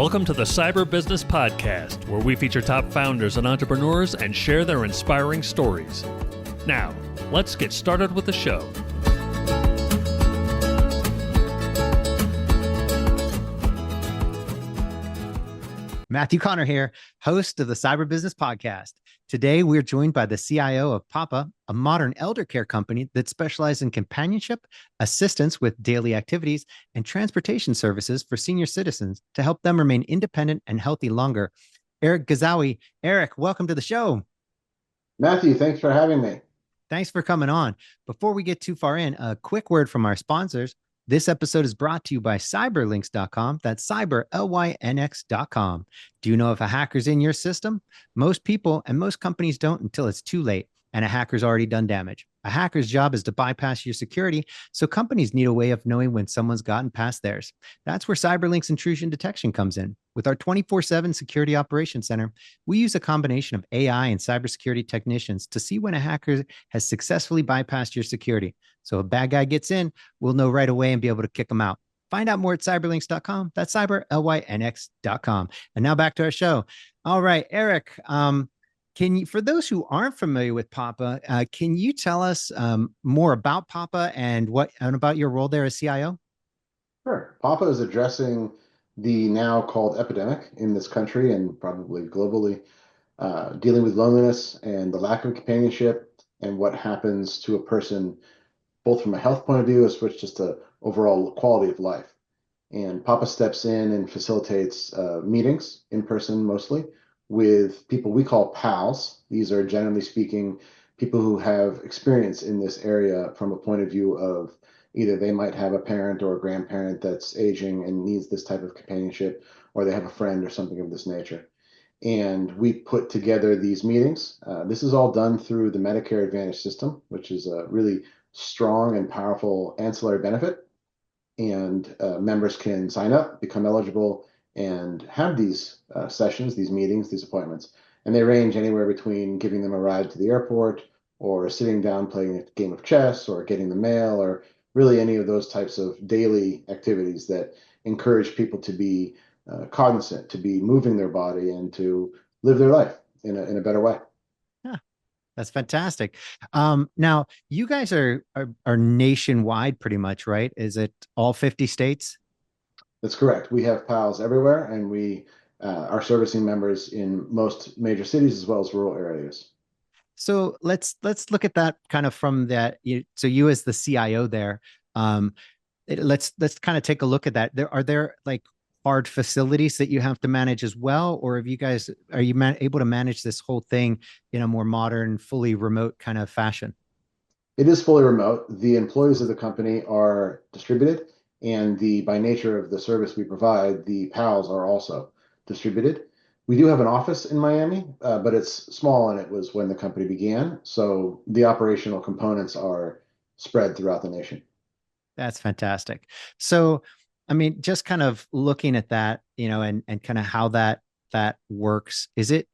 Welcome to the Cyber Business Podcast, where we feature top founders and entrepreneurs and share their inspiring stories. Now, let's get started with the show. Matthew Connor here, host of the Cyber Business Podcast. Today, we're joined by the CIO of HIPAA, a modern elder care company that specializes in companionship, assistance with daily activities, and transportation services for senior citizens to help them remain independent and healthy longer. Erich Gazaui. Erich, welcome to the show. Matthew, thanks for having me. Thanks for coming on. Before we get too far in, a quick word from our sponsors. This episode is brought to you by cyberlynx.com. That's cyber, Lynx.com. Do you know if a hacker's in your system? Most people and most companies don't until it's too late and a hacker's already done damage. A hacker's job is to bypass your security, so companies need a way of knowing when someone's gotten past theirs. That's where CyberLynx intrusion detection comes in. With our 24/7 security operations center, we use a combination of AI and cybersecurity technicians to see when a hacker has successfully bypassed your security. So if a bad guy gets in, we'll know right away and be able to kick them out. Find out more at cyberlynx.com. That's cyber, Lynx.com. And now back to our show. All right, Erich, can you, for those who aren't familiar with HIPAA, can you tell us more about HIPAA and about your role there as CIO? Sure. HIPAA is addressing the now called epidemic in this country and probably globally, dealing with loneliness and the lack of companionship and what happens to a person, both from a health point of view as well as just a overall quality of life. And HIPAA steps in and facilitates meetings in person mostly with people we call pals. These are, generally speaking, people who have experience in this area from a point of view of either they might have a parent or a grandparent that's aging and needs this type of companionship, or they have a friend or something of this nature. And we put together these meetings. This is all done through the Medicare Advantage system, which is a really strong and powerful ancillary benefit. And members can sign up, become eligible, and have these sessions, these meetings, these appointments. And they range anywhere between giving them a ride to the airport or sitting down playing a game of chess or getting the mail or really any of those types of daily activities that encourage people to be cognizant, to be moving their body and to live their life in a better way. Yeah, that's fantastic. Now, you guys are nationwide pretty much, right? Is it all 50 states? That's correct. We have pals everywhere, and we are servicing members in most major cities as well as rural areas. So let's look at that kind of from that. So you as the CIO there, let's kind of take a look at that. Are there like hard facilities that you have to manage as well, or are you able to manage this whole thing in a more modern, fully remote kind of fashion? It is fully remote. The employees of the company are distributed, and by nature of the service we provide, the pals are also distributed. We do have an office in Miami, but it's small, and it was when the company began. So the operational components are spread throughout the nation. That's fantastic. So, I mean, just kind of looking at that, and kind of how that works, is it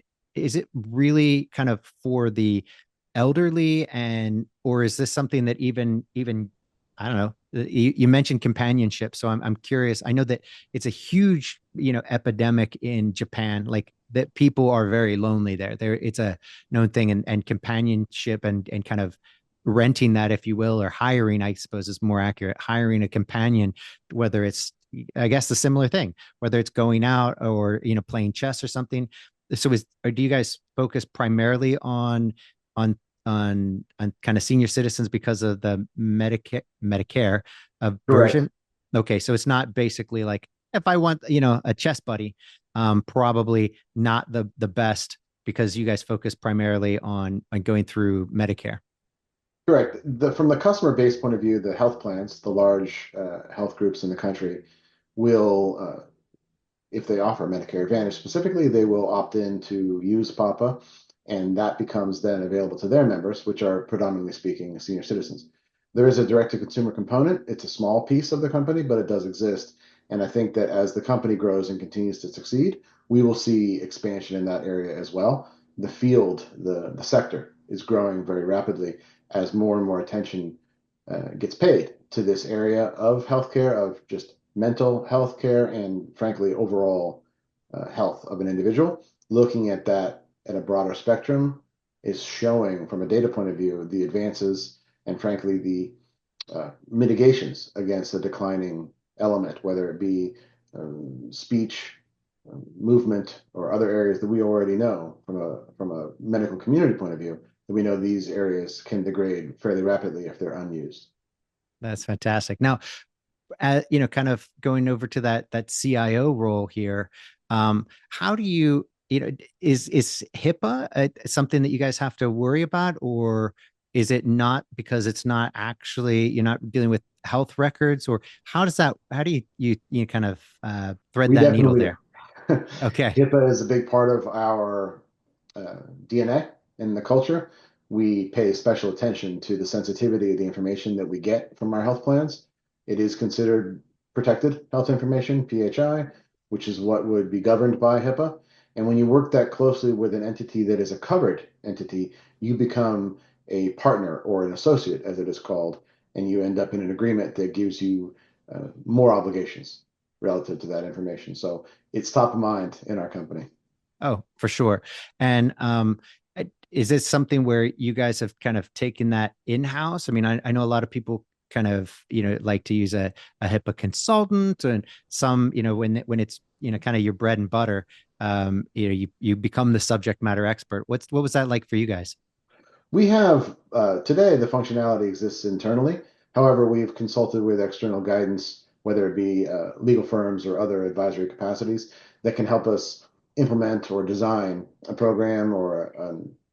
really kind of for the elderly, or is this something that even I don't know, you mentioned companionship. So I'm curious. I know that it's a huge, epidemic in Japan, like that people are very lonely there. It's a known thing, and companionship and kind of renting that, if you will, or hiring, I suppose is more accurate, hiring a companion, whether it's, I guess, the similar thing, whether it's going out or, playing chess or something. So do you guys focus primarily on kind of senior citizens because of the Medicare version? Correct. Okay. So it's not basically like, if I want, a chess buddy, probably not the best, because you guys focus primarily on going through Medicare. Correct. From the customer base point of view, the health plans, the large health groups in the country will, if they offer Medicare Advantage specifically, they will opt in to use HIPAA, and that becomes then available to their members, which are predominantly speaking senior citizens. There is a direct-to-consumer component. It's a small piece of the company, but it does exist. And I think that as the company grows and continues to succeed, we will see expansion in that area as well. The field, the sector is growing very rapidly as more and more attention gets paid to this area of healthcare, of just mental health care, and frankly, overall health of an individual. Looking at that at a broader spectrum is showing, from a data point of view, the advances and, frankly, the mitigations against a declining element, whether it be speech, movement, or other areas that we already know from a medical community point of view, that we know these areas can degrade fairly rapidly if they're unused. That's fantastic. Now, kind of going over to that CIO role here, how do you, is HIPAA something that you guys have to worry about, or is it not, because it's not actually, you're not dealing with health records, or how do you kind of thread We that needle definitely there? Okay. HIPAA is a big part of our DNA and the culture. We pay special attention to the sensitivity of the information that we get from our health plans. It is considered protected health information, PHI, which is what would be governed by HIPAA. And when you work that closely with an entity that is a covered entity, you become a partner or an associate, as it is called, and you end up in an agreement that gives you more obligations relative to that information. So it's top of mind in our company. Oh, for sure. And is this something where you guys have kind of taken that in-house? I mean, I know a lot of people kind of, like to use a HIPAA consultant, and some, when it's, kind of your bread and butter, you become the subject matter expert. What was that like for you guys? We have today the functionality exists internally. However, we've consulted with external guidance, whether it be legal firms or other advisory capacities that can help us implement or design a program or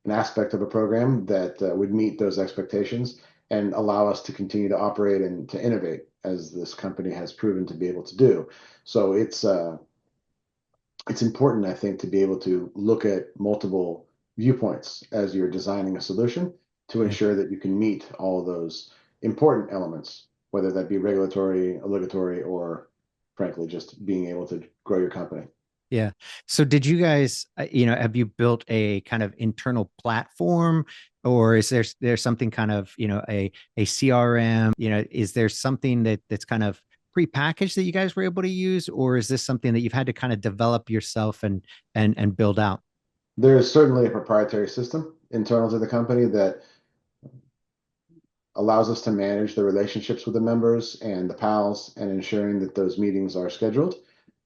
an aspect of a program that would meet those expectations and allow us to continue to operate and to innovate as this company has proven to be able to do. So it's important, I think, to be able to look at multiple viewpoints as you're designing a solution to Yeah. ensure that you can meet all of those important elements, whether that be regulatory, obligatory, or frankly, just being able to grow your company. Yeah. So did you guys, have you built a kind of internal platform, or is there something kind of, a CRM, is there something that's kind of prepackaged that you guys were able to use, or is this something that you've had to kind of develop yourself and build out? There is certainly a proprietary system internal to the company that allows us to manage the relationships with the members and the PALs and ensuring that those meetings are scheduled.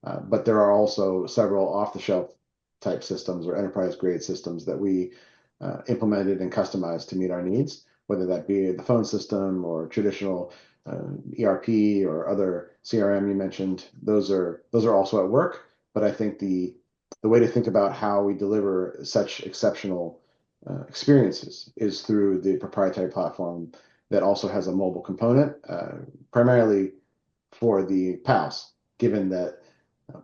But there are also several off-the-shelf type systems or enterprise grade systems that we implemented and customized to meet our needs, whether that be the phone system or traditional ERP or other CRM you mentioned. Those are also at work. But I think the way to think about how we deliver such exceptional experiences is through the proprietary platform that also has a mobile component, primarily for the PALs, given that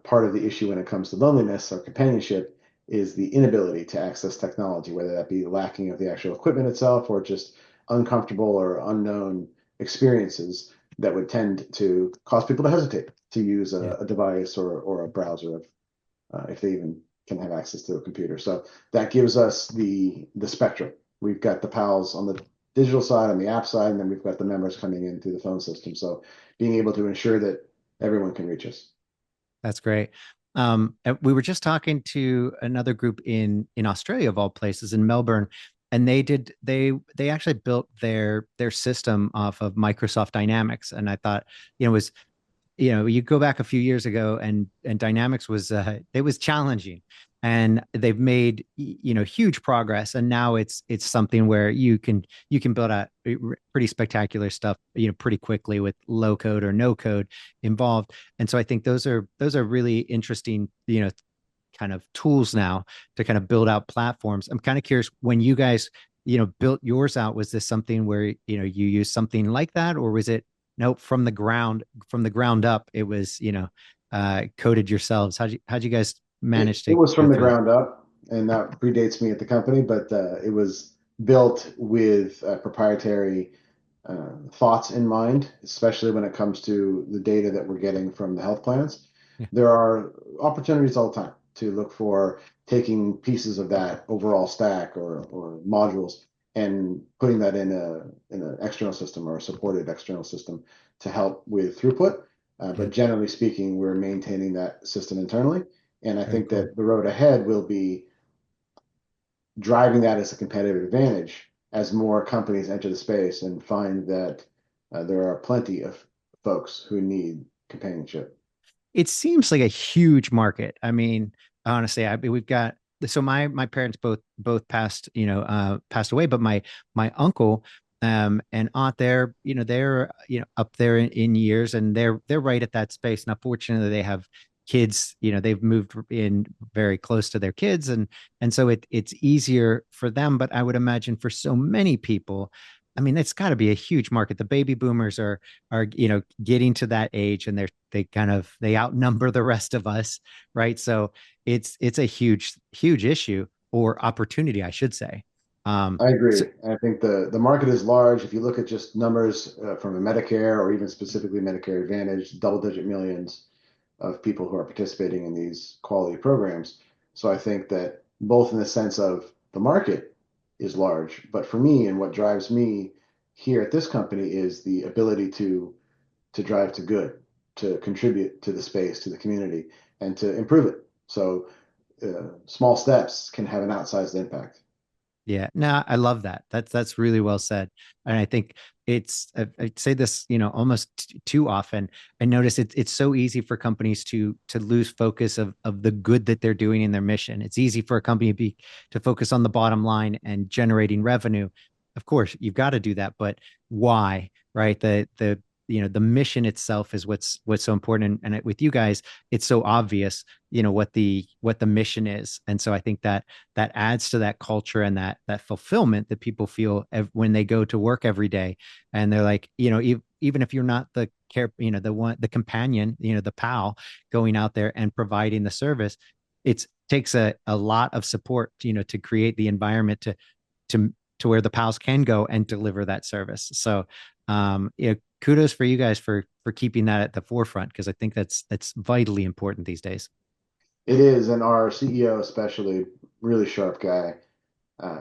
part of the issue when it comes to loneliness or companionship is the inability to access technology, whether that be lacking of the actual equipment itself or just uncomfortable or unknown experiences that would tend to cause people to hesitate to use Yeah. a device or a browser if they even can have access to a computer. So that gives us the spectrum. We've got the PALs on the digital side, on the app side, and then we've got the members coming in through the phone system. So being able to ensure that everyone can reach us. That's great. And we were just talking to another group in Australia, of all places, in Melbourne, and they actually built their system off of Microsoft Dynamics. And I thought, it was, you go back a few years ago, and Dynamics was it was challenging, and they've made huge progress, and now it's something where you can build out pretty spectacular stuff pretty quickly with low code or no code involved. And so I think those are really interesting kind of tools now to kind of build out platforms. I'm kind of curious, when you guys built yours out, was this something where you used something like that, or was it nope, from the ground up, it was coded yourselves? How'd you guys manage It to was go from the through that? ground up, and that predates me at the company, but it was built with proprietary thoughts in mind, especially when it comes to the data that we're getting from the health plans. Yeah. There are opportunities all the time to look for taking pieces of that overall stack or modules and putting that in an external system or a supported external system to help with throughput. Yeah. But generally speaking, we're maintaining that system internally. And I Very think cool. that the road ahead will be driving that as a competitive advantage as more companies enter the space and find that there are plenty of folks who need companionship. It seems like a huge market. I mean, honestly, we've got so my parents both passed, passed away, but my uncle and aunt, they're up there in years, and they're right at that space. And unfortunately, they have kids, they've moved in very close to their kids, and so it's easier for them. But I would imagine for so many people, I mean, it's got to be a huge market. The baby boomers are getting to that age, and they outnumber the rest of us, right? So it's a huge issue, or opportunity, I should say. I So agree. I think the market is large. If you look at just numbers from a Medicare or even specifically Medicare Advantage, double-digit millions of people who are participating in these quality programs. So I think that both in the sense of the market is large, but for me and what drives me here at this company is the ability to drive to good, to contribute to the space, to the community, and to improve it. So small steps can have an outsized impact. yeah, no, I love that. That's really well said. And I think I say this, almost too often. I notice it's so easy for companies to lose focus of the good that they're doing in their mission. It's easy for a company to focus on the bottom line and generating revenue. Of course, you've got to do that, but why, right? The mission itself is what's so important. And with you guys, it's so obvious, what the mission is. And so I think that adds to that culture and that fulfillment that people feel when they go to work every day, and they're like, even if you're not the care, the companion, the pal going out there and providing the service, it takes a lot of support, to create the environment to to where the pals can go and deliver that service. So kudos for you guys for keeping that at the forefront, because I think that's vitally important these days. It is, and our CEO, especially, really sharp guy,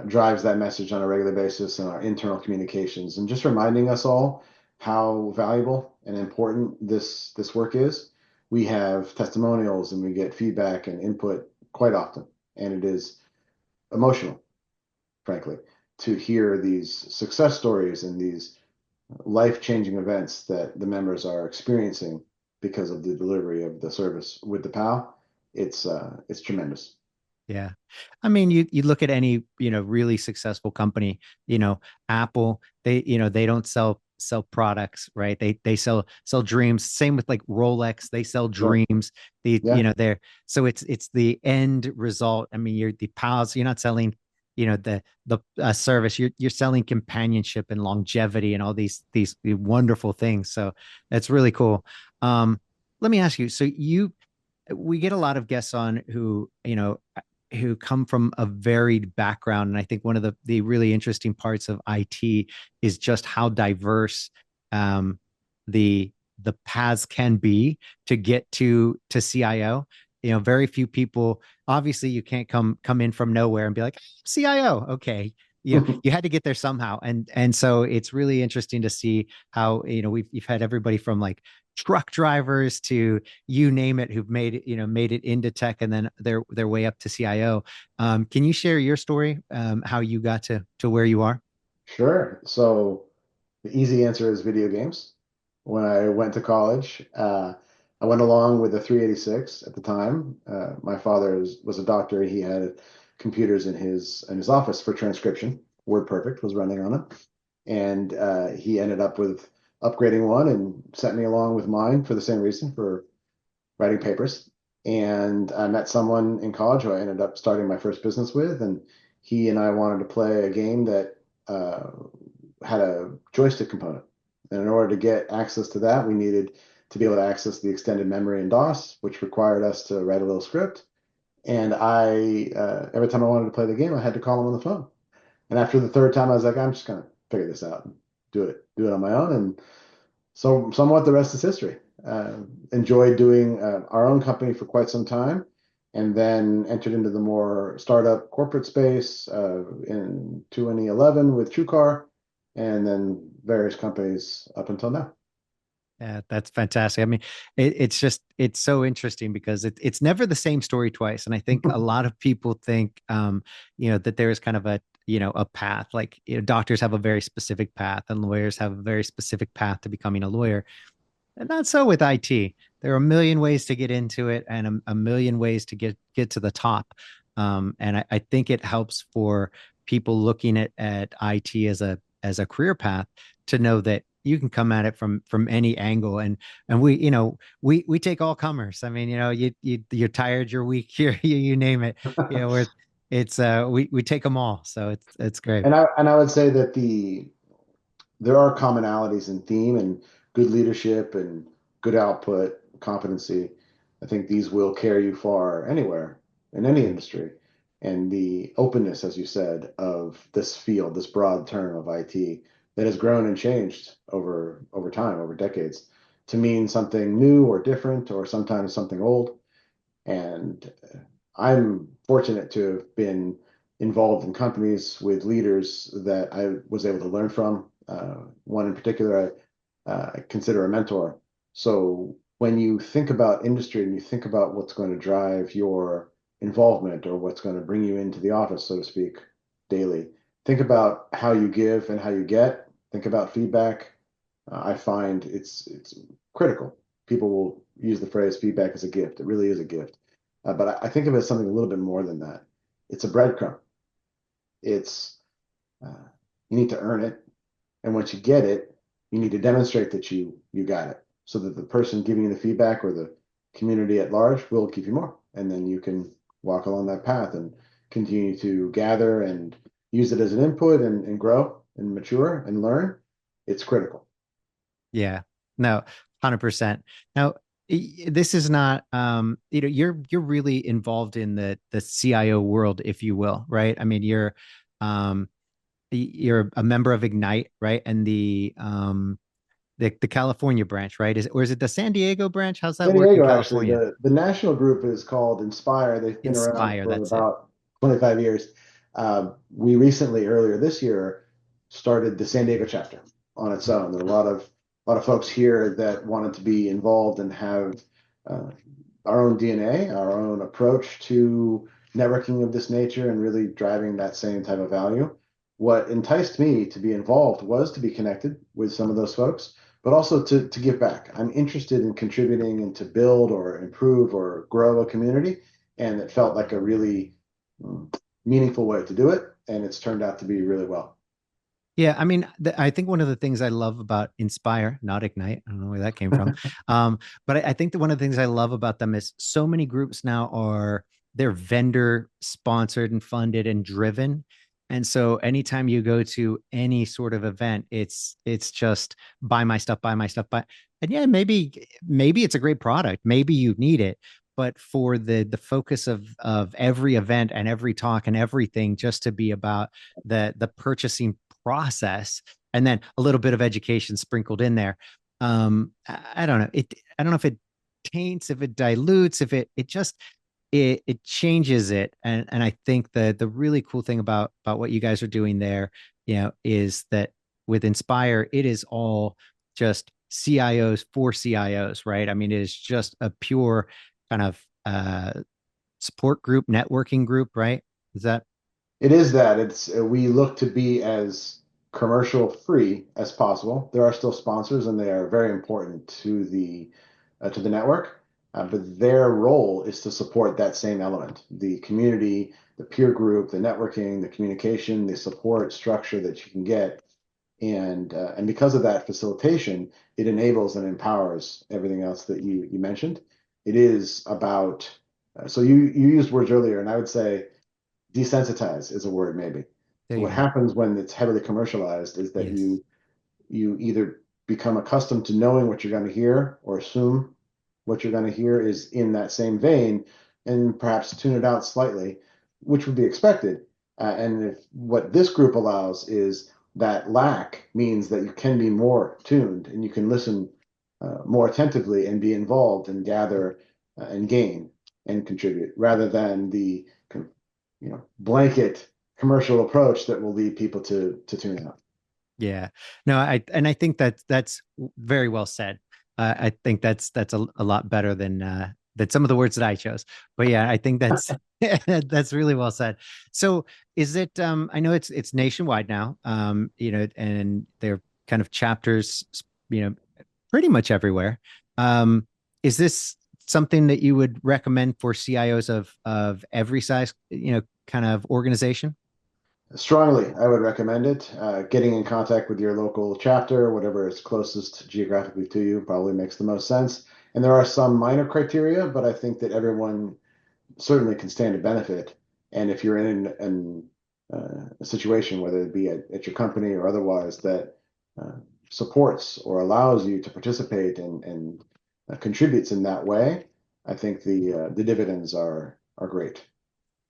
drives that message on a regular basis in our internal communications, and just reminding us all how valuable and important this work is. We have testimonials and we get feedback and input quite often, and it is emotional, frankly, to hear these success stories and these life-changing events that the members are experiencing because of the delivery of the service with the PAL. It's tremendous. Yeah. I mean, you look at any, really successful company, Apple, they don't sell products, right? They sell dreams. Same with like Rolex, they sell Sure. dreams. Yeah. They're so it's the end result. I mean, you're the pals, you're not selling, the service. You're selling companionship and longevity and all these wonderful things. So that's really cool. Let me ask you, so we get a lot of guests on who come from a varied background. And I think one of the really interesting parts of IT is just how diverse um, the the paths can be to get to CIO. Very few people. Obviously, you can't come in from nowhere and be like CIO. Okay, you had to get there somehow, and so it's really interesting to see how we've had everybody from like truck drivers to you name it, who've made it into tech, and then their way up to CIO. Can you share your story, how you got to where you are? Sure. So the easy answer is video games. When I went to college, I went along with the 386 at the time. My father was a doctor. He had computers in his office for transcription. WordPerfect was running on it, and he ended up with upgrading one and sent me along with mine for the same reason, for writing papers. And I met someone in college who I ended up starting my first business with, and he and I wanted to play a game that uh, had a joystick component. And in order to get access to that, we needed to be able to access the extended memory in DOS, which required us to write a little script. And every time I wanted to play the game, I had to call him on the phone. And after the third time, I was like, I'm just gonna figure this out and do it on my own. And so somewhat the rest is history. Enjoyed doing our own company for quite some time, and then entered into the more startup corporate space in 2011 with TrueCar, and then various companies up until now. Yeah, that's fantastic. I mean, it's just it's so interesting because it's never the same story twice. And I think a lot of people think, that there is kind of a path. Like, doctors have a very specific path, and lawyers have a very specific path to becoming a lawyer. And not so with IT. There are a million ways to get into it, and a million ways to get to the top. And I think it helps for people looking at IT as a career path to know that you can come at it from any angle. And we take all comers. I mean, you're tired, you're weak, you name it. We're it's we take them all. So it's great. And I would say that there are commonalities in theme and good leadership and good output, competency. I think these will carry you far anywhere in any industry. And the openness, as you said, of this field, this broad term of IT that has grown and changed over time, over decades, to mean something new or different, or sometimes something old. And I'm fortunate to have been involved in companies with leaders that I was able to learn from. One in particular, I consider a mentor. So when you think about industry and you think about what's going to drive your involvement or what's going to bring you into the office, so to speak, daily, think about how you give and how you get. Think about feedback. I find it's critical. People will use the phrase feedback as a gift. It really is a gift. But I think of it as something a little bit more than that. It's a breadcrumb. It's you need to earn it, and once you get it, you need to demonstrate that you got it, so that the person giving you the feedback or the community at large will give you more, and then you can walk along that path and continue to gather and use it as an input and grow and mature and learn. It's critical. Yeah. No, 100%. Now, this is not you're really involved in the CIO world, if you will, right? I mean, um you're a member of Ignite, right? And the California branch, right? Is it the San Diego branch? How's that San work in Diego, actually, California? the national group is called Inspire. They've been around Inspire, for that's it. about 25 years. We recently, earlier this year, started the San Diego chapter on its own. There are a lot of folks here that wanted to be involved and have uh, our own DNA, our own approach to networking of this nature, and really driving that same type of value. What enticed me to be involved was to be connected with some of those folks, but also to give back. I'm interested in contributing and to build or improve or grow a community, and it felt like a really mm, meaningful way to do it, and it's turned out to be really well. Yeah, I mean, I think one of the things I love about Inspire, not Ignite, I don't know where that came from, but I think that one of the things I love about them is so many groups now they're vendor sponsored and funded and driven, and so anytime you go to any sort of event, it's just buy my stuff, buy, and yeah, maybe it's a great product, maybe you need it, but for the focus of every event and every talk and everything just to be about the purchasing process and then a little bit of education sprinkled in there. I don't know. I don't know if it taints, if it dilutes, if it just it changes it. And I think the really cool thing about what you guys are doing there, is that with Inspire, it is all just CIOs for CIOs, right? I mean, it is just a pure kind of support group, networking group, right? Is that It is that it's we look to be as commercial free as possible. There are still sponsors, and they are very important to the network. But their role is to support that same element, the community, the peer group, the networking, the communication, the support structure that you can get. And because of that facilitation, it enables and empowers everything else that you mentioned. It is about so you used words earlier, and I would say desensitize is a word maybe. there you What go? happens when it's heavily commercialized is that Yes. you either become accustomed to knowing what you're going to hear or assume what you're going to hear is in that same vein and perhaps tune it out slightly, which would be expected. And if what this group allows is that lack means that you can be more tuned and you can listen more attentively and be involved and gather and gain and contribute rather than the blanket commercial approach that will lead people to tune out. Yeah. No, I think that's very well said. I think that's a lot better than some of the words that I chose. But yeah, I think that's that's really well said. So is it I know it's nationwide now, and they're kind of chapters, you know, pretty much everywhere. Is this something that you would recommend for CIOs of every size, kind of organization? Strongly, I would recommend it. Getting in contact with your local chapter, whatever is closest geographically to you, probably makes the most sense. And there are some minor criteria, but I think that everyone certainly can stand to benefit. And if you're in a situation, whether it be at your company or otherwise, that uh, supports or allows you to participate and contributes in that way, I think the dividends are great.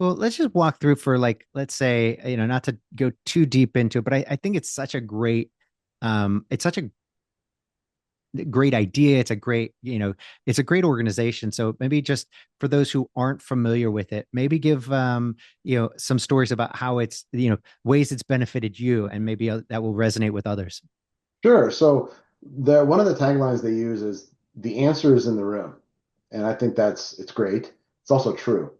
Well, let's just walk through for like, let's say, not to go too deep into it, but I think it's such a it's such a great idea. It's a great organization. So maybe just for those who aren't familiar with it, maybe give, some stories about how it's, ways it's benefited you, and maybe that will resonate with others. Sure. So the one of the taglines they use is the answer is in the room. And I think it's great. It's also true.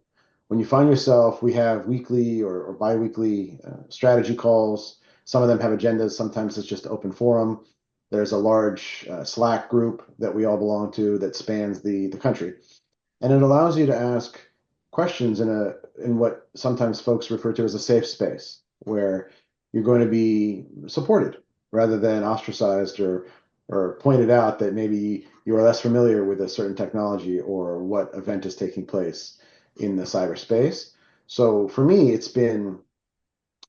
When you find yourself, we have weekly or biweekly strategy calls. Some of them have agendas. Sometimes it's just open forum. There's a large Slack group that we all belong to that spans the country. And it allows you to ask questions in what sometimes folks refer to as a safe space, where you're going to be supported rather than ostracized or pointed out that maybe you are less familiar with a certain technology or what event is taking place in the cyberspace. So for me, it's been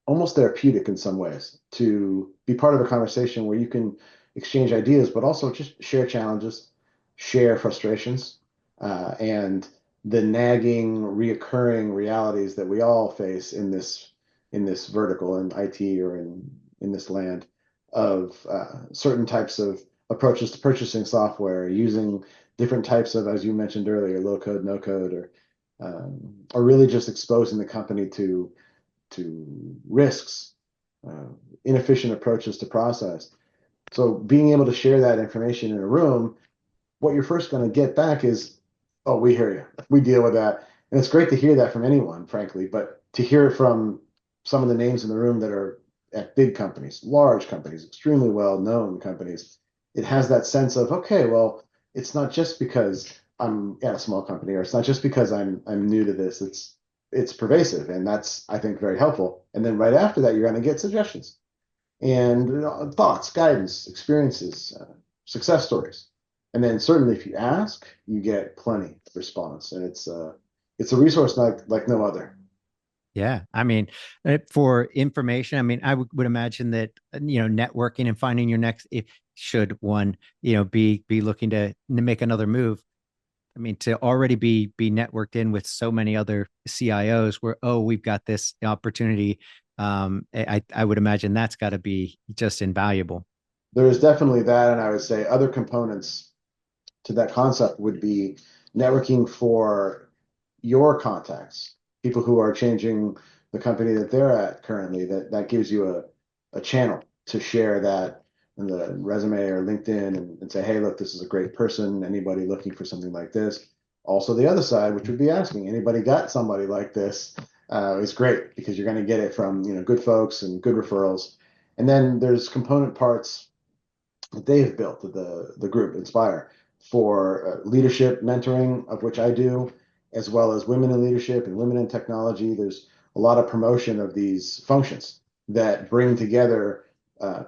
almost therapeutic in some ways to be part of a conversation where you can exchange ideas, but also just share challenges, share frustrations, and the nagging, reoccurring realities that we all face in this vertical in IT or in this land of certain types of approaches to purchasing software, using different types of, as you mentioned earlier, low code, no code, or really just exposing the company to risks, uh, inefficient approaches to process. So being able to share that information in a room, what you're first going to get back is, oh, we hear you. We deal with that. And it's great to hear that from anyone, frankly, but to hear it from some of the names in the room that are at big companies, large companies, extremely well-known companies, it has that sense of, okay, well, it's not just because I'm at a small company, or it's not just because I'm new to this. It's pervasive, and that's, I think, very helpful. And then right after that, you're going to get suggestions and thoughts, guidance, experiences, success stories. And then certainly if you ask, you get plenty of response. And it's a resource like no other. Yeah, I mean, for information, I mean, I would imagine that networking and finding your next, if should one, be looking to make another move. I mean, to already be networked in with so many other CIOs, where, oh, we've got this opportunity. I would imagine that's got to be just invaluable. There is definitely that. And I would say other components to that concept would be networking for your contacts, people who are changing the company that they're at currently. That gives you a channel to share that in the resume or LinkedIn and say, hey, look, this is a great person. Anybody looking for something like this? Also, the other side, which would be asking, anybody got somebody like this? Is great because you're going to get it from good folks and good referrals. And then there's component parts that they have built, the group Inspire, for leadership mentoring, of which I do, as well as women in leadership and women in technology. There's a lot of promotion of these functions that bring together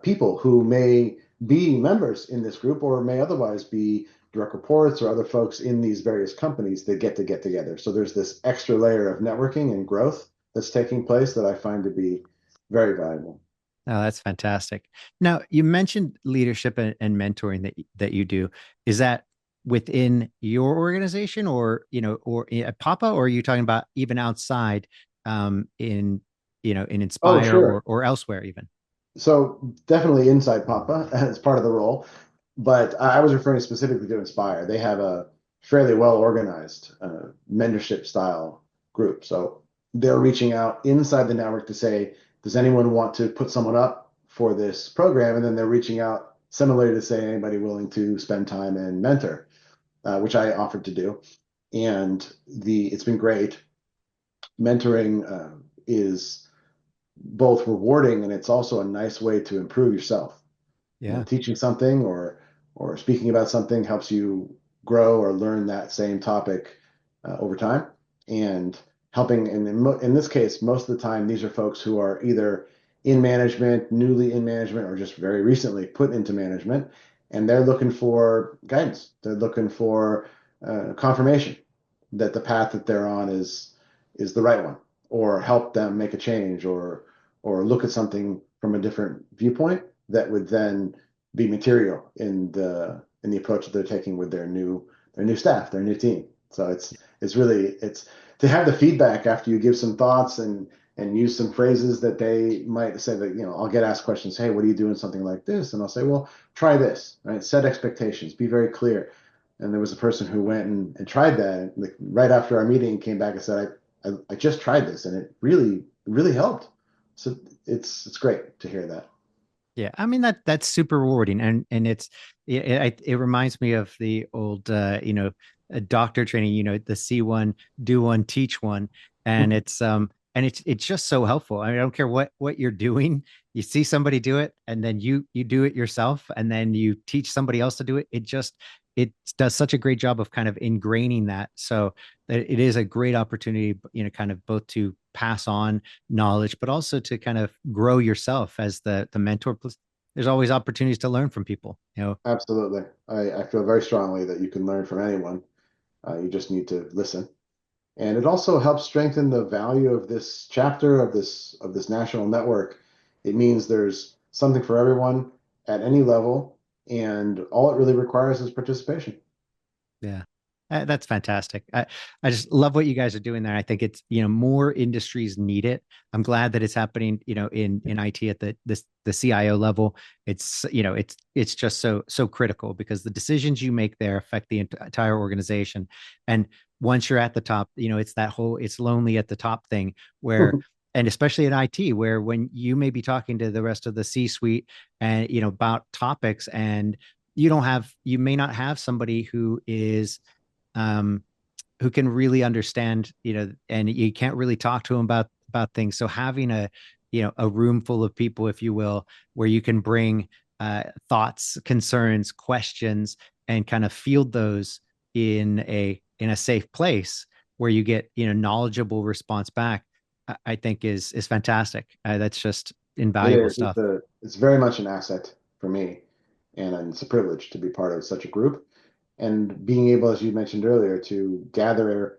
people who may be members in this group or may otherwise be direct reports or other folks in these various companies that get together. So there's this extra layer of networking and growth that's taking place that I find to be very valuable. Oh, that's fantastic. Now, you mentioned leadership and mentoring that you do. Is that within your organization, or or at Papa, or are you talking about even outside, in Oh, Inspire, sure. or elsewhere even? So definitely inside Papa as part of the role, but I was referring specifically to Inspire. They have a fairly well organized mentorship style group. So they're reaching out inside the network to say, does anyone want to put someone up for this program? And then they're reaching out similar to say anybody willing to spend time and mentor, which I offered to do. And it's been great. Mentoring is both rewarding and it's also a nice way to improve yourself. Yeah. Teaching something or speaking about something helps you grow or learn that same topic over time. And helping, and in this case, most of the time, these are folks who are either in management, newly in management, or just very recently put into management, and they're looking for guidance. They're looking for confirmation that the path that they're on is the right one, or help them make a change, or look at something from a different viewpoint that would then be material in the approach that they're taking with their new staff, their new team. So it's really it's to have the feedback after you give some thoughts and use some phrases that they might say that, I'll get asked questions, hey, what do you do in something like this? And I'll say, well, try this, right? Set expectations, be very clear. And there was a person who went and tried that, like right after our meeting, came back and said, I just tried this and it really helped. So it's great to hear that. Yeah, I mean that's super rewarding, and it reminds me of the old a doctor training, the see one, do one, teach one, and it's just so helpful. I mean, I don't care what you're doing, you see somebody do it, and then you do it yourself, and then you teach somebody else to do it. It does such a great job of kind of ingraining that, so that it is a great opportunity, kind of both to pass on knowledge, but also to kind of grow yourself as the mentor. There's always opportunities to learn from people, Absolutely. I feel very strongly that you can learn from anyone. You just need to listen. And it also helps strengthen the value of this chapter of this national network. It means there's something for everyone at any level, and all it really requires is participation. Yeah. That's fantastic. I just love what you guys are doing there. I think it's, more industries need it. I'm glad that it's happening, in IT at the CIO level. It's, it's just so critical because the decisions you make there affect the entire organization. And once you're at the top, it's that whole, it's lonely at the top thing where, and especially in IT, where when you may be talking to the rest of the C-suite and, about topics, and you may not have somebody um, who can really understand, and you can't really talk to them about things. So having a room full of people, if you will, where you can bring thoughts, concerns, questions, and kind of field those in a safe place where you get, knowledgeable response back, I think is fantastic. That's just It invaluable is. stuff. It's very much an asset for me, and it's a privilege to be part of such a group. And being able, as you mentioned earlier, to gather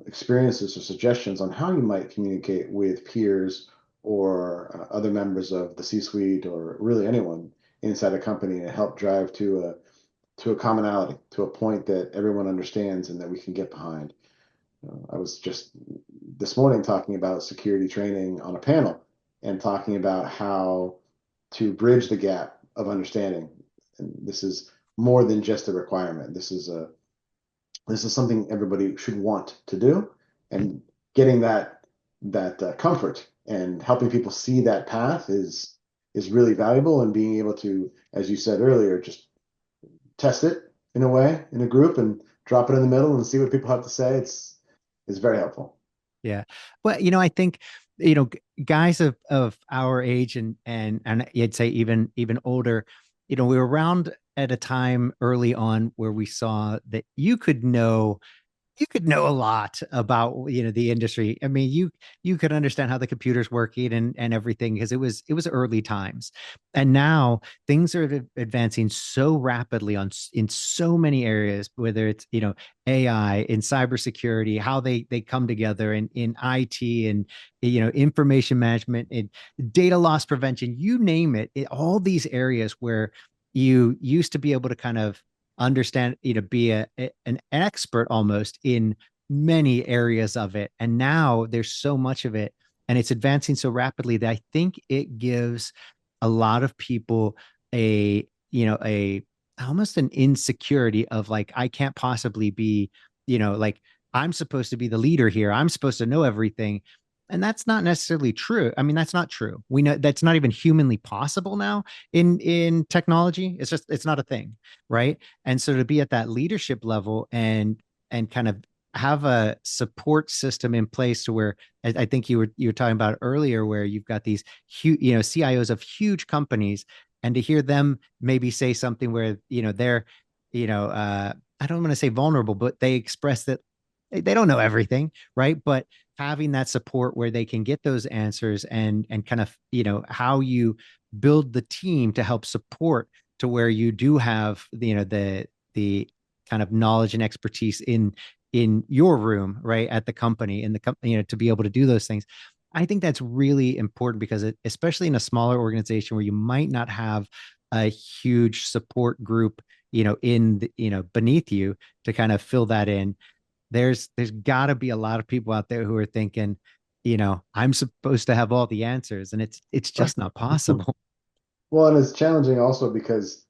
experiences or suggestions on how you might communicate with peers or other members of the C-suite or really anyone inside a company and help drive to a commonality, to a point that everyone understands and that we can get behind. I was just this morning talking about security training on a panel and talking about how to bridge the gap of understanding. And this is more than just a requirement. This is something everybody should want to do, and getting that comfort and helping people see that path is really valuable. And being able to, as you said earlier, just test it in a way in a group and drop it in the middle and see what people have to say. It's very helpful. Yeah. Well, I think, guys of our age and I'd say even older, we were around at a time early on where we saw that you could know a lot about the industry. I mean, you could understand how the computer's working and everything because it was early times, and now things are advancing so rapidly in so many areas, whether it's AI in cybersecurity, how they come together in IT and information management and data loss prevention, you name all these areas where you used to be able to kind of understand, be an expert almost in many areas of it. And now there's so much of it and it's advancing so rapidly that I think it gives a lot of people a almost an insecurity of like, I can't possibly be, like I'm supposed to be the leader here. I'm supposed to know everything. and that's not necessarily true. I mean, that's not true. We know that's not even humanly possible now in technology. It's just it's not a thing, right? And so to be at that leadership level and kind of have a support system in place to where I think you were talking about earlier, where you've got these huge, CIOs of huge companies, and to hear them maybe say something where they're, I don't want to say vulnerable, but they express that they don't know everything, right? But having that support where they can get those answers and kind of how you build the team to help support to where you do have the kind of knowledge and expertise in your room, right, at the company, in the company, to be able to do those things. I think that's really important because especially in a smaller organization where you might not have a huge support group, in beneath you to kind of fill that in. There's got to be a lot of people out there who are thinking, I'm supposed to have all the answers, and it's just not possible. Well, and it's challenging also because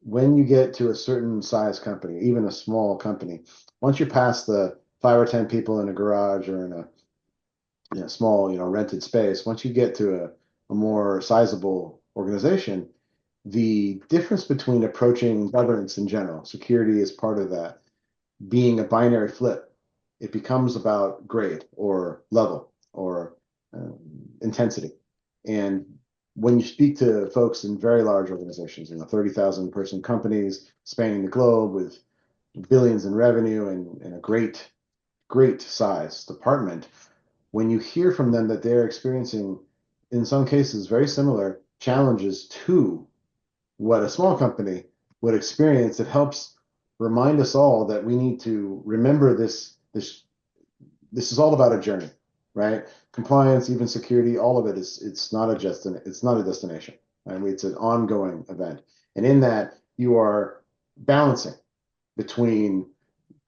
when you get to a certain size company, even a small company, once you're past the 5 or 10 people in a garage or in a small, rented space, once you get to a more sizable organization, the difference between approaching governance in general, security is part of that, being a binary flip, it becomes about grade or level or intensity. And when you speak to folks in very large organizations, 30,000 person companies spanning the globe with billions in revenue and a great, great size department, when you hear from them that they're experiencing, in some cases, very similar challenges to what a small company would experience, it helps remind us all that we need to remember this is all about a journey, right? Compliance, even security, all of it it's not a destination. I mean, it's an ongoing event. And in that, you are balancing between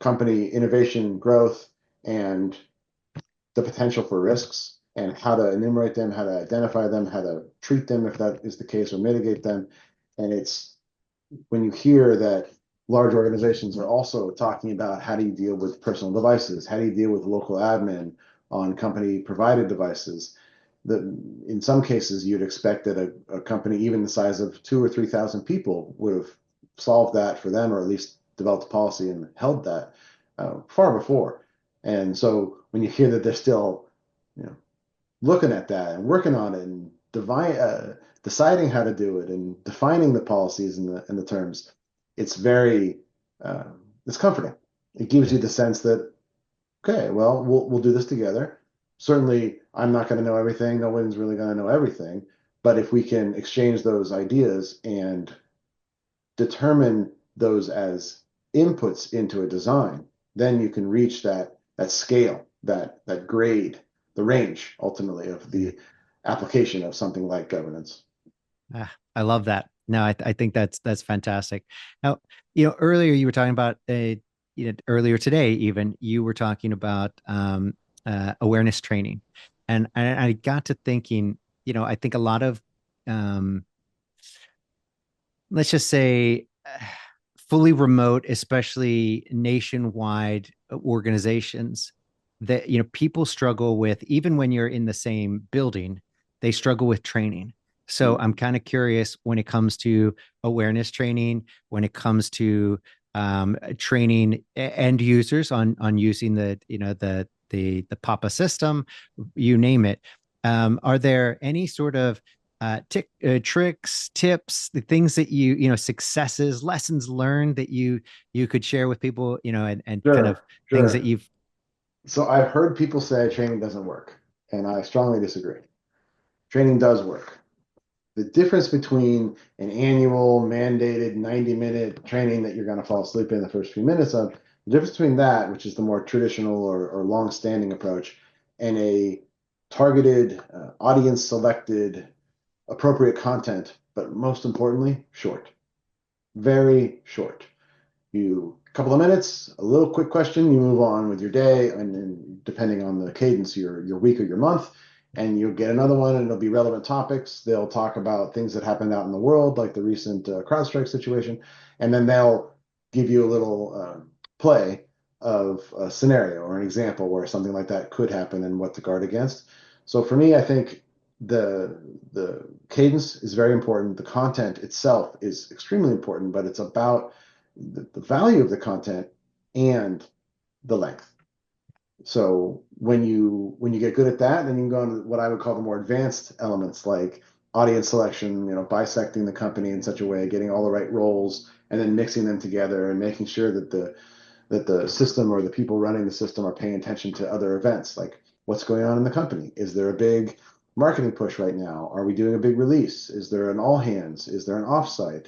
company innovation, growth, and the potential for risks and how to enumerate them, how to identify them, how to treat them if that is the case, or mitigate them. And it's when you hear that large organizations are also talking about how do you deal with personal devices, how do you deal with local admin on company provided devices, that in some cases you'd expect that a company even the size of 2 or 3,000 people would have solved that for them, or at least developed a policy and held that far before. And so when you hear that they're still, looking at that and working on it and deciding how to do it and defining the policies and the terms, it's very uh, it's comforting. It gives you the sense that okay, well, we'll do this together. Certainly, I'm not going to know everything. No one's really going to know everything. But if we can exchange those ideas and determine those as inputs into a design, then you can reach that scale, that grade, the range ultimately of the application of something like governance. I love that. No, I think that's fantastic. Now, earlier you were talking about earlier today, even you were talking about awareness training, and I got to thinking, I think a lot of um, let's just say fully remote, especially nationwide organizations that people struggle with, even when you're in the same building, they struggle with training. So I'm kind of curious when it comes to awareness training, when it comes to training end users on using the PAPA system, you name it. Are there any sort of tricks, tips, the things that successes, lessons learned that you could share with people, and kind of Sure, things that sure. you've. So I've heard people say training doesn't work, and I strongly disagree. Training does work. The difference between an annual mandated 90-minute training that you're going to fall asleep in the first few minutes of, the difference between that, which is the more traditional or long-standing approach, and a targeted, audience selected, appropriate content, but most importantly, short, very short. You a couple of minutes, a little quick question, you move on with your day, and depending on the cadence, your week or your month, and you'll get another one, and it'll be relevant topics. They'll talk about things that happened out in the world, like the recent CrowdStrike situation, and then they'll give you a little play of a scenario or an example where something like that could happen and what to guard against. So for me, I think the cadence is very important. The content itself is extremely important, but it's about the value of the content and the length. So when you get good at that, then you can go into what I would call the more advanced elements like audience selection, bisecting the company in such a way, getting all the right roles, and then mixing them together and making sure that the system or the people running the system are paying attention to other events, like what's going on in the company. Is there a big marketing push right now? Are we doing a big release? Is there an all hands? Is there an offsite?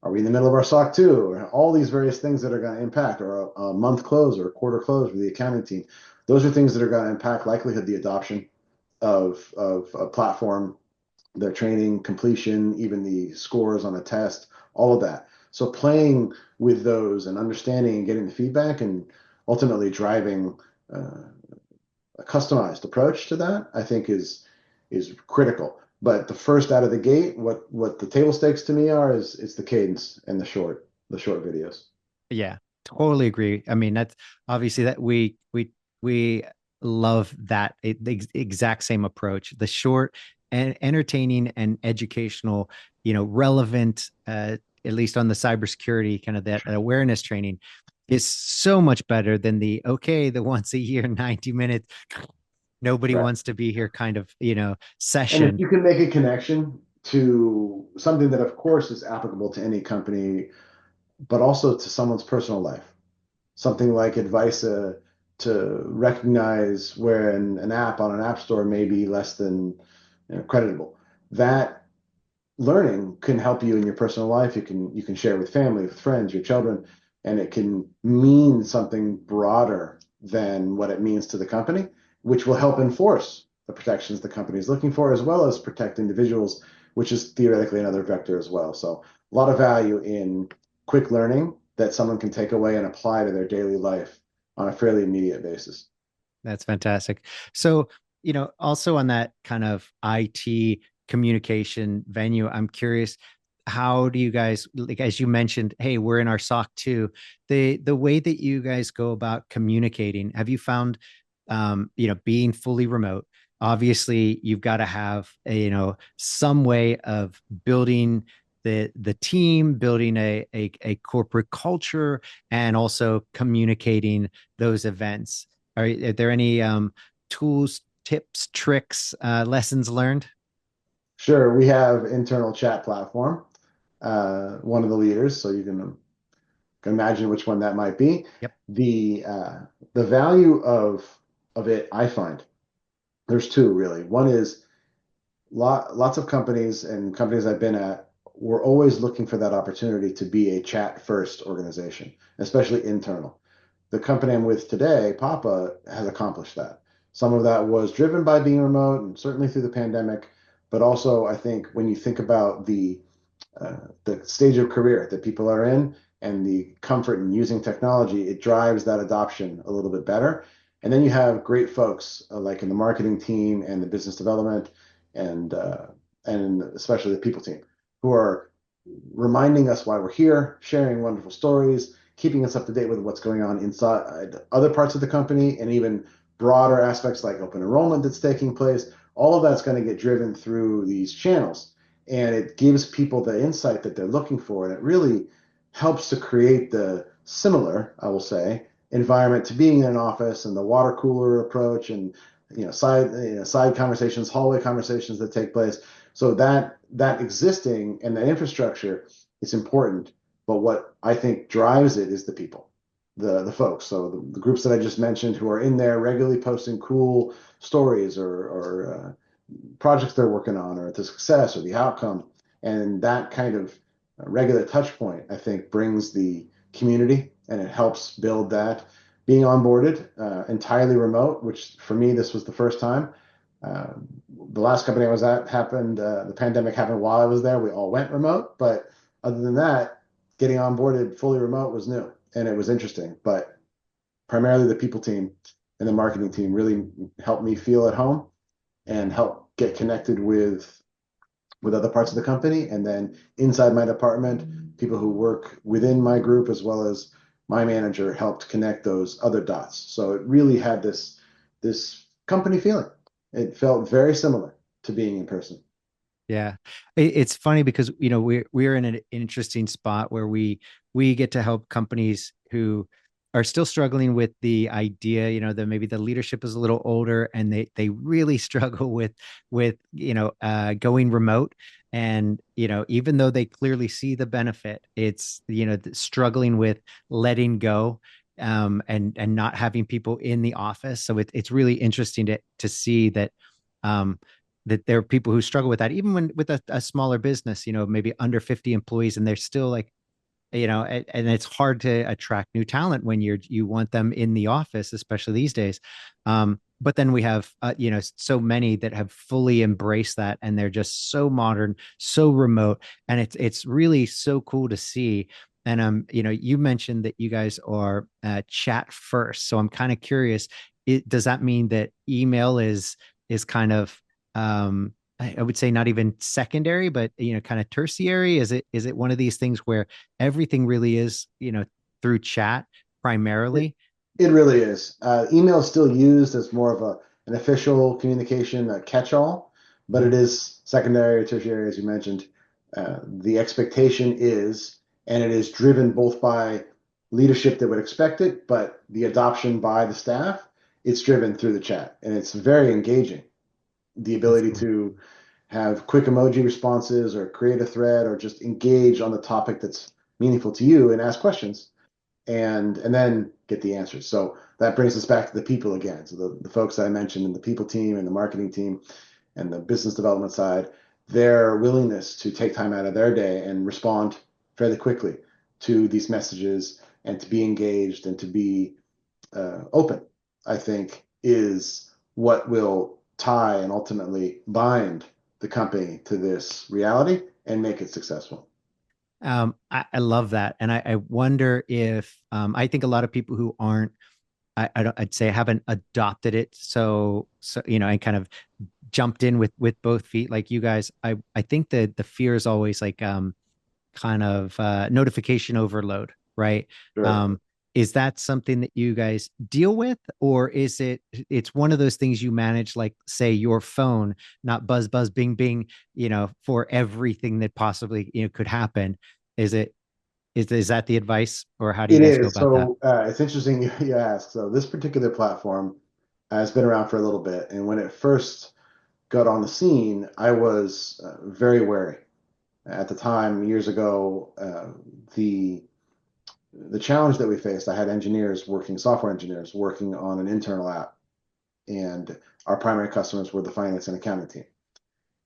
Are we in the middle of our SOC 2? Or all these various things that are going to impact, or a month close or a quarter close for the accounting team. Those are things that are going to impact likelihood the adoption of a platform, their training, completion, even the scores on a test, all of that. So playing with those and understanding and getting the feedback and ultimately driving a customized approach to that, I think is critical. But the first out of the gate, what the table stakes to me are is the cadence and the short videos. Yeah, totally agree. I mean, that's obviously that we love that the exact same approach. The short and entertaining and educational, relevant, at least on the cybersecurity kind of that awareness training is so much better than the once a year 90 minutes nobody Right. wants to be here kind of And if session. you can make a connection to something that, of course, is applicable to any company, but also to someone's personal life, something like advice to recognize where an app on an app store may be less than creditable. That learning can help you in your personal life. You can share with family, with friends, your children, and it can mean something broader than what it means to the company, which will help enforce the protections the company is looking for, as well as protect individuals, which is theoretically another vector as well. So a lot of value in quick learning that someone can take away and apply to their daily life on a fairly immediate basis. That's fantastic. So, also on that kind of IT communication venue, I'm curious, how do you guys, like as you mentioned, hey, we're in our SOC 2, the way that you guys go about communicating, have you found being fully remote, obviously you've got to have some way of building the team, building a corporate culture, and also communicating those events. Are there any tools, tips, tricks, lessons learned? Sure, we have internal chat platform, one of the leaders, so you can imagine which one that might be. Yep. The uh, the value of it, I find, there's two really. One is lots of companies and companies I've been at, we're always looking for that opportunity to be a chat first organization, especially internal. The company I'm with today, Papa, has accomplished that. Some of that was driven by being remote and certainly through the pandemic, but also I think when you think about the stage of career that people are in and the comfort in using technology, it drives that adoption a little bit better. And then you have great folks like in the marketing team and the business development and especially the people team who are reminding us why we're here, sharing wonderful stories, keeping us up to date with what's going on inside other parts of the company, and even broader aspects like open enrollment that's taking place. All of that's going to get driven through these channels, and it gives people the insight that they're looking for, and it really helps to create the similar, I will say, environment to being in an office and the water cooler approach and side conversations, hallway conversations that take place. So that existing and that infrastructure is important, but what I think drives it is the people, the folks. So the groups that I just mentioned who are in there regularly posting cool stories or projects they're working on or the success or the outcome. And that kind of regular touch point, I think, brings the community and it helps build that. Being onboarded entirely remote, which for me, this was the first time. Uh, the last company I was at happened, the pandemic happened while I was there. We all went remote. But other than that, getting onboarded fully remote was new and it was interesting. But primarily the people team and the marketing team really helped me feel at home and help get connected with other parts of the company. And then inside my department, people who work within my group as well as my manager helped connect those other dots. So it really had this company feeling. It felt very similar to being in person. Yeah. It's funny because, we're in an interesting spot where we get to help companies who are still struggling with the idea, that maybe the leadership is a little older and they really struggle with going remote. And, even though they clearly see the benefit, it's, struggling with letting go, and not having people in the office. So it's really interesting to see um that there are people who struggle with that, even when with a smaller business, maybe under 50 employees, and they're still like, and it's hard to attract new talent when you want them in the office, especially these days. But then we have, so many that have fully embraced that, and they're just so modern, so remote, and it's really so cool to see. And you mentioned that you guys are chat first, so I'm kind of curious. Does that mean that email is kind of I would say not even secondary, but kind of tertiary? Is it one of these things where everything really is, through chat It, primarily? it really is. Email is still used as more of an official communication, a catch-all, but Mhm. it is secondary or tertiary, as you mentioned. The expectation is, and it is driven both by leadership that would expect it, but the adoption by the staff, it's driven through the chat, and it's very engaging. The That's ability cool. to have quick emoji responses or create a thread or just engage on the topic that's meaningful to you and ask questions and then get the answers. So that brings us back to the people again. So the folks that I mentioned in the people team and the marketing team and the business development side, their willingness to take time out of their day and respond fairly quickly to these messages and to be engaged and to be open, I think, is what will tie and ultimately bind the company to this reality and make it successful. I love that, and I wonder if I think a lot of people who aren't, I don't, I'd say haven't adopted it, so and kind of jumped in with both feet like you guys. I think that the fear is always like kind of notification overload, right? Sure. Um, is that something that you guys deal with, or is it's one of those things you manage, like say your phone, not buzz buzz bing bing, for everything that possibly could happen? Is that the advice, or how do you It guys go is. about that? So it's interesting you ask. So this particular platform has been around for a little bit, and when it first got on the scene, I was very wary. At the time, years ago, the the challenge that we faced, I had engineers working, software engineers working on an internal app, and our primary customers were the finance and accounting team.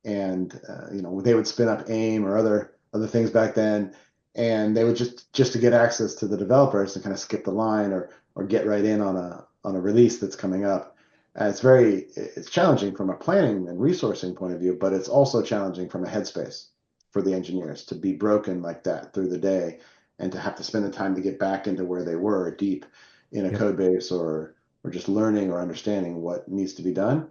And they would spin up AIM or other things back then, and they would just to get access to the developers to kind of skip the line or get right in on a release that's coming up. It's challenging from a planning and resourcing point of view, but it's also challenging from a headspace for the engineers to be broken like that through the day and to have to spend the time to get back into where they were deep in a Yep. code base or just learning or understanding what needs to be done.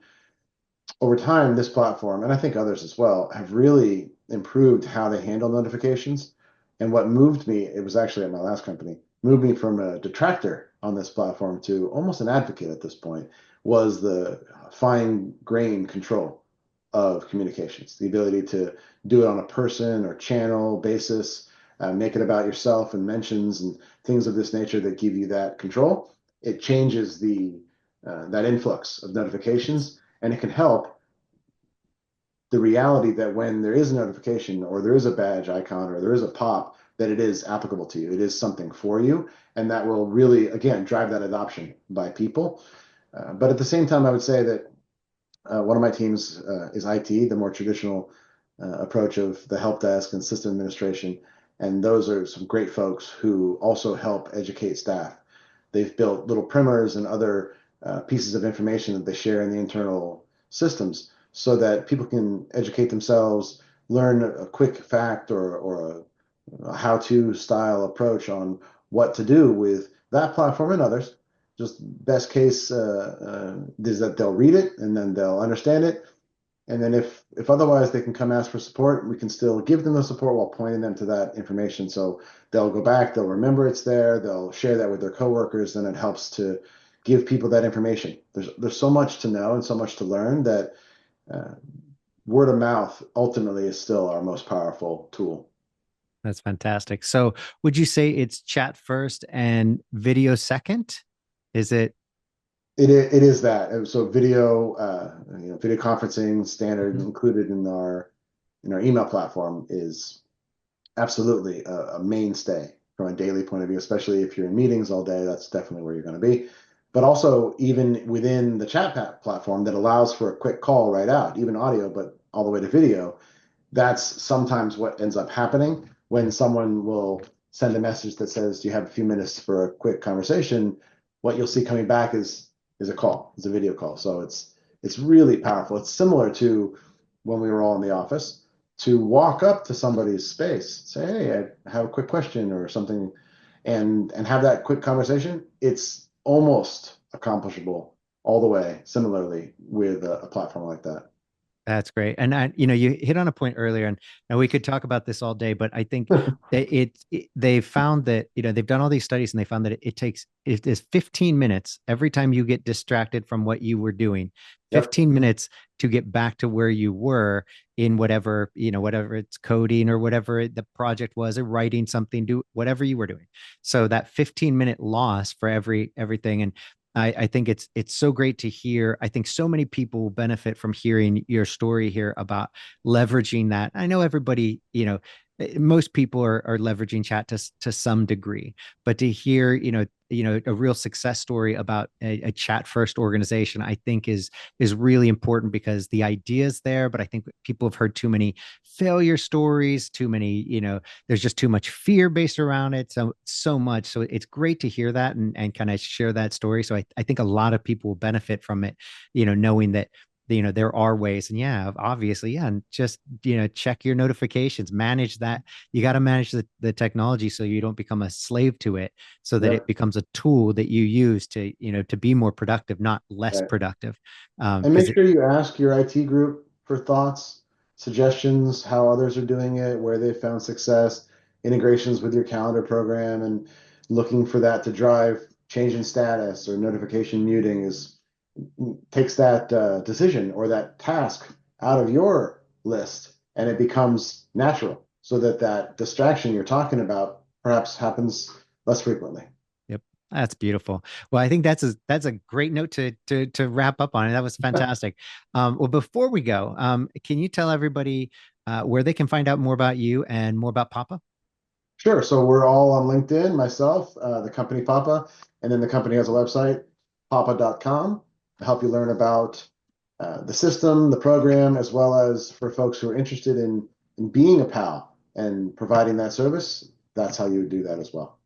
Over time, this platform, and I think others as well, have really improved how they handle notifications. And what moved me, it was actually at my last company, moved me from a detractor on this platform to almost an advocate at this point, was the fine grain control of communications, the ability to do it on a person or channel basis, make it about yourself and mentions and things of this nature that give you that control. It changes that influx of notifications, and it can help the reality that when there is a notification or there is a badge icon or there is a pop, that it is applicable to you. It is something for you. And that will really, again, drive that adoption by people. But at the same time, I would say that one of my teams is IT, the more traditional approach of the help desk and system administration. And those are some great folks who also help educate staff. They've built little primers and other pieces of information that they share in the internal systems so that people can educate themselves, learn a quick fact or a how-to style approach on what to do with that platform and others. Just best case is that they'll read it and then they'll understand it. And then if otherwise they can come ask for support, we can still give them the support while pointing them to that information. So they'll go back, they'll remember it's there, they'll share that with their coworkers, and it helps to give people that information. There's so much to know and so much to learn that word of mouth ultimately is still our most powerful tool. That's fantastic. So would you say it's chat first and video second? Is it? It is that. So video, video conferencing standard included in our email platform is absolutely a mainstay from a daily point of view, especially if you're in meetings all day. That's definitely where you're going to be. But also even within the chat platform that allows for a quick call right out, even audio, but all the way to video, that's sometimes what ends up happening when someone will send a message that says, do you have a few minutes for a quick conversation? What you'll see coming back is a call, is a video call. So it's really powerful. It's similar to when we were all in the office, to walk up to somebody's space, say, hey, I have a quick question or something, and have that quick conversation. It's almost accomplishable all the way, similarly with a platform like that. That's great. And you hit on a point earlier, and we could talk about this all day, but I think they found that, they've done all these studies and they found that it is 15 minutes every time you get distracted from what you were doing, 15 minutes to get back to where you were in whatever it's coding or whatever the project was, or writing something, do whatever you were doing. So that 15-minute loss for everything. And I think it's so great to hear. I think so many people will benefit from hearing your story here about leveraging that. I know everybody, most people are leveraging chat to some degree, but to hear, a real success story about a chat first organization, I think is really important, because the idea is there, but I think people have heard too many failure stories, too many, there's just too much fear based around it. So much. So it's great to hear that and kind of share that story. So I think a lot of people will benefit from it, knowing that there are ways. And obviously, and just check your notifications, manage that. You got to manage the technology so you don't become a slave to it, so that it becomes a tool that you use to be more productive, not less productive. And make sure you ask your IT group for thoughts, suggestions, how others are doing it, where they found success, integrations with your calendar program, and looking for that to drive change in status or notification muting takes that decision or that task out of your list, and it becomes natural, so that distraction you're talking about perhaps happens less frequently. Yep, that's beautiful. Well, I think that's a great note to wrap up on it. That was fantastic. Well, before we go, can you tell everybody where they can find out more about you and more about Papa? Sure. So we're all on LinkedIn, myself, the company Papa, and then the company has a website, papa.com. Help you learn about the system, the program, as well as for folks who are interested in being a PAL and providing that service. That's how you would do that as well.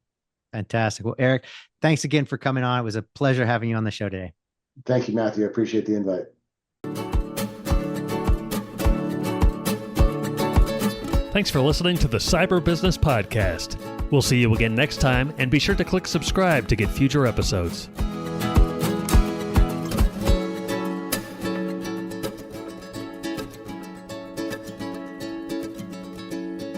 Fantastic. Well, Erich, thanks again for coming on. It was a pleasure having you on the show today. Thank you, Matthew. I appreciate the invite. Thanks for listening to the Cyber Business Podcast. We'll see you again next time, and be sure to click subscribe to get future episodes.